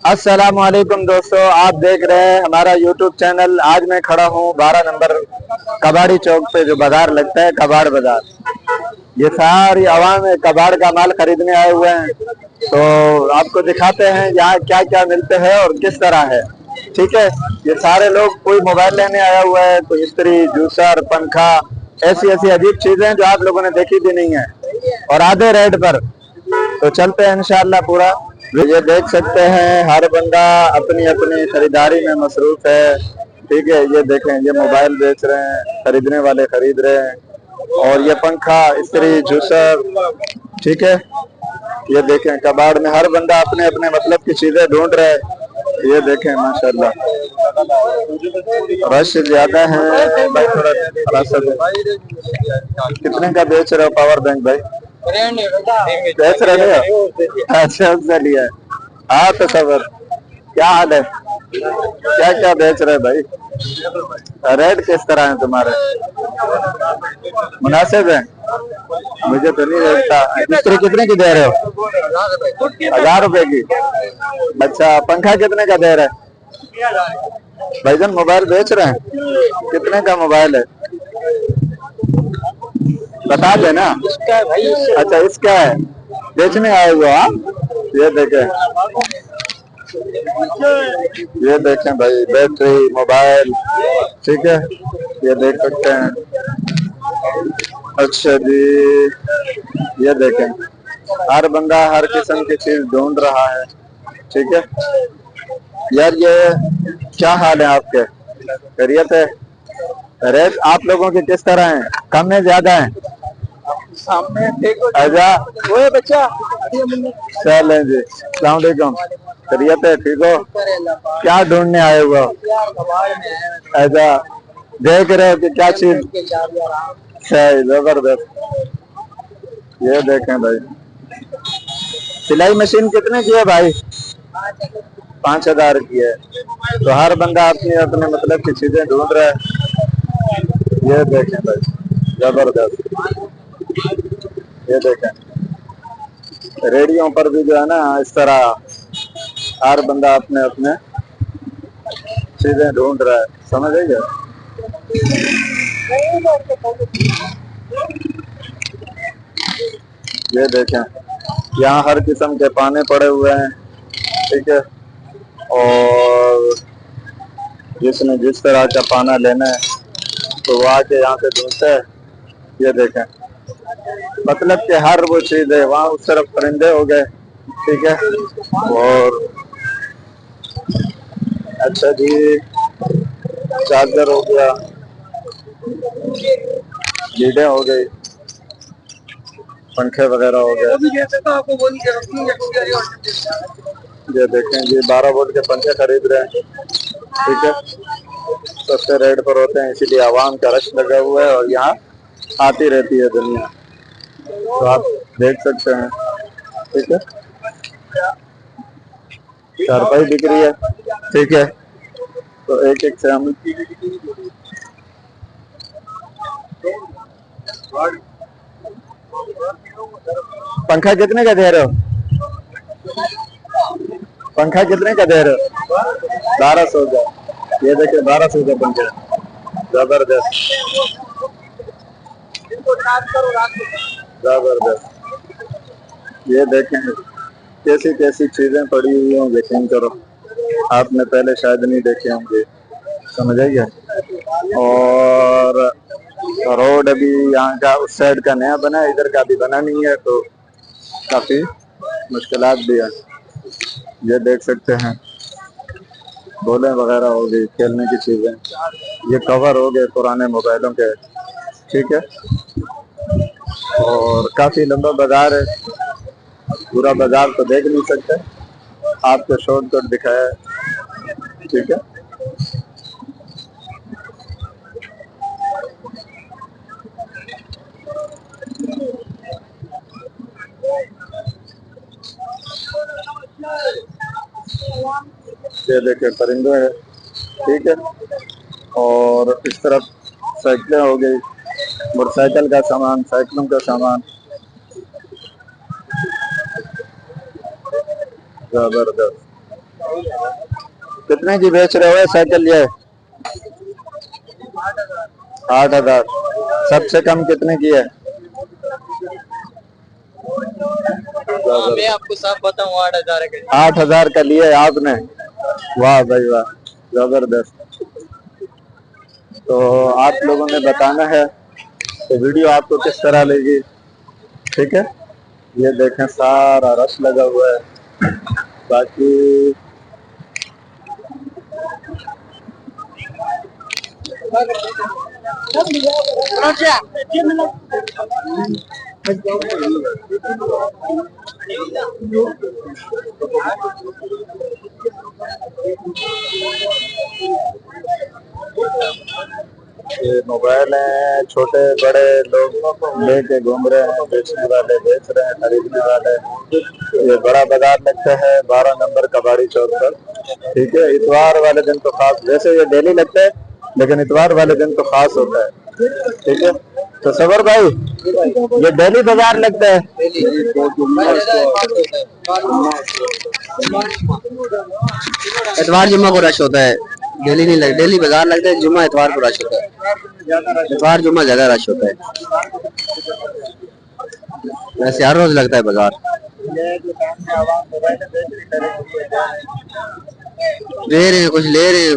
अस्सलामुअलैकुम दोस्तों, आप देख रहे हैं हमारा यूट्यूब चैनल। आज मैं खड़ा हूँ 12 नंबर कबाड़ी चौक पे, जो बाजार लगता है कबाड़ बाजार। ये सारी आवाम है कबाड़ का माल खरीदने आए हुए हैं, तो आपको दिखाते हैं यहाँ क्या क्या मिलते हैं और किस तरह है। ठीक है, ये सारे लोग, कोई मोबाइल लेने आया हुआ है, कोई इस्त्री, जूसर, पंखा, ऐसी ऐसी अजीब चीजें जो आप लोगों ने देखी भी नहीं है, और आधे रेट पर। तो चलते हैं इंशाअल्लाह पूरा। ये देख सकते हैं हर बंदा अपनी अपनी खरीदारी में मसरूफ है। ठीक है, ये देखें, ये मोबाइल बेच रहे हैं, खरीदने वाले खरीद रहे हैं। और ये पंखा, इस्त्री, जूसर, ठीक है, ये देखें कबाड़ में हर बंदा अपने अपने मतलब की चीजें ढूंढ रहा है। ये देखें माशाल्लाह रश ज्यादा है भाई, थोड़ा कितने का बेच रहे हो पावर बैंक भाई? बेच रहे हो? अच्छा, उससे लिया है। हाँ तो सबर, क्या हाल है? क्या क्या बेच रहे भाई? रेट किस तरह है तुम्हारे? मुनासिब है? मुझे तो नहीं लगता। इस्त्री कितने की दे रहे हो? 1000 रुपए की। अच्छा, पंखा कितने का दे रहे हैं भाईजान? मोबाइल बेच रहे हैं, कितने का मोबाइल है बता देना। अच्छा, इसका है, बेचने आए हो आप? ये देखें, ये देखें भाई, बैटरी, मोबाइल, ठीक है, ये देख सकते हैं। अच्छा जी, ये देखें हर बंदा हर किस्म की चीज ढूंढ रहा है। ठीक है यार, ये क्या हाल है आपके? खैरियत है? रेट आप लोगों के किस तरह हैं? कम है, ज्यादा है? अच्छा, वो बच्चा चलें जी। सलामकुम, खैरियत है? ठीक हो? क्या ढूंढने आए हुए हो? अच्छा, देख रहे हो कि क्या चीज? सही, जबरदस्त। ये देखें भाई, सिलाई मशीन कितने की है भाई? 5000 की है। तो हर बंदा अपनी अपने मतलब की चीजें ढूंढ रहा है। ये देखें भाई, जबरदस्त। ये देखें, रेडियो पर भी जो है ना, इस तरह हर बंदा अपने अपने चीजें ढूंढ रहा है। समझ आई क्या? ये देखें, यहाँ हर किस्म के पाने पड़े हुए हैं। ठीक है, और जिसने जिस तरह का पाना लेना है तो वो आके यहाँ से ढूंढता है। ये देखें, मतलब कि हर वो चीज है वहाँ। उस तरफ परिंदे हो गए, ठीक है, और अच्छा जी, चार्जर हो गया, लीडें हो गई, पंखे वगैरह हो गए। ये देखें जी, 12 वोल्ट के पंखे खरीद रहे हैं। ठीक है, सस्ते रेट पर होते हैं, इसीलिए आवाम का रश लगा हुआ है और यहाँ आती रहती है दुनिया, तो आप देख सकते हैं। ठीक है, चारपाई बिक रही है। ठीक है, तो एक एक से हम पंखा कितने का दे रहे हो? पंखा कितने का दे रहे हो? 1200 का। ये देखिए, 1200 का पंखा, जबरदस्त जबरदस्त। ये देखें कैसी कैसी चीजें पड़ी हुई हैं, यकीन करो आपने पहले शायद नहीं देखे होंगे। समझ आइए? और रोड अभी यहाँ का उस साइड का नया बना है, इधर का भी बना नहीं है, तो काफी मुश्किलात भी है। ये देख सकते हैं, बोलें वगैरह हो गई, खेलने की चीजें, ये कवर हो गए पुराने मोबाइलों के। ठीक है, और काफी लंबा बाजार है, पूरा बाजार तो देख नहीं सकते, आपको शॉर्टकट दिखाया है। ठीक है, ये देखे परिंदे हैं। ठीक है, और इस तरफ साइकिलें हो गई, मोटरसाइकिल का सामान, साइकिलों का सामान, जबरदस्त। कितने की बेच रहे हो साइकिल ये? 8,000। सबसे कम कितने की है? मैं आपको साफ बताऊं 8,000 का। 8,000 का लिए आपने? वाह भाई वाह, जबरदस्त। तो आप लोगों ने बताना है तो वीडियो आपको किस तरह लगी, ठीक है। ये देखें सारा रश लगा हुआ है। बाकी ये मोबाइल है, छोटे बड़े लोग लेके घूम रहे हैं, बेचने वाले बेच रहे हैं, खरीदने वाले। ये बड़ा बाजार लगता है 12 नंबर कबाड़ी चौक पर, ठीक है। इतवार वाले दिन तो खास, वैसे ये डेली लगता है लेकिन इतवार वाले दिन तो खास होता है, ठीक है। तो सबर भाई, ये डेली बाजार लगता है? इतवार जुम्मा को रश होता है, डेली नहीं लगता। डेली बाजार लगता है, जुम्मा इतवार को रश होता है। इतवार जुम्मा ज्यादा रश होता है, वैसे हर रोज लगता है बाजार। ले रहे हैं, कुछ ले रहे हैं।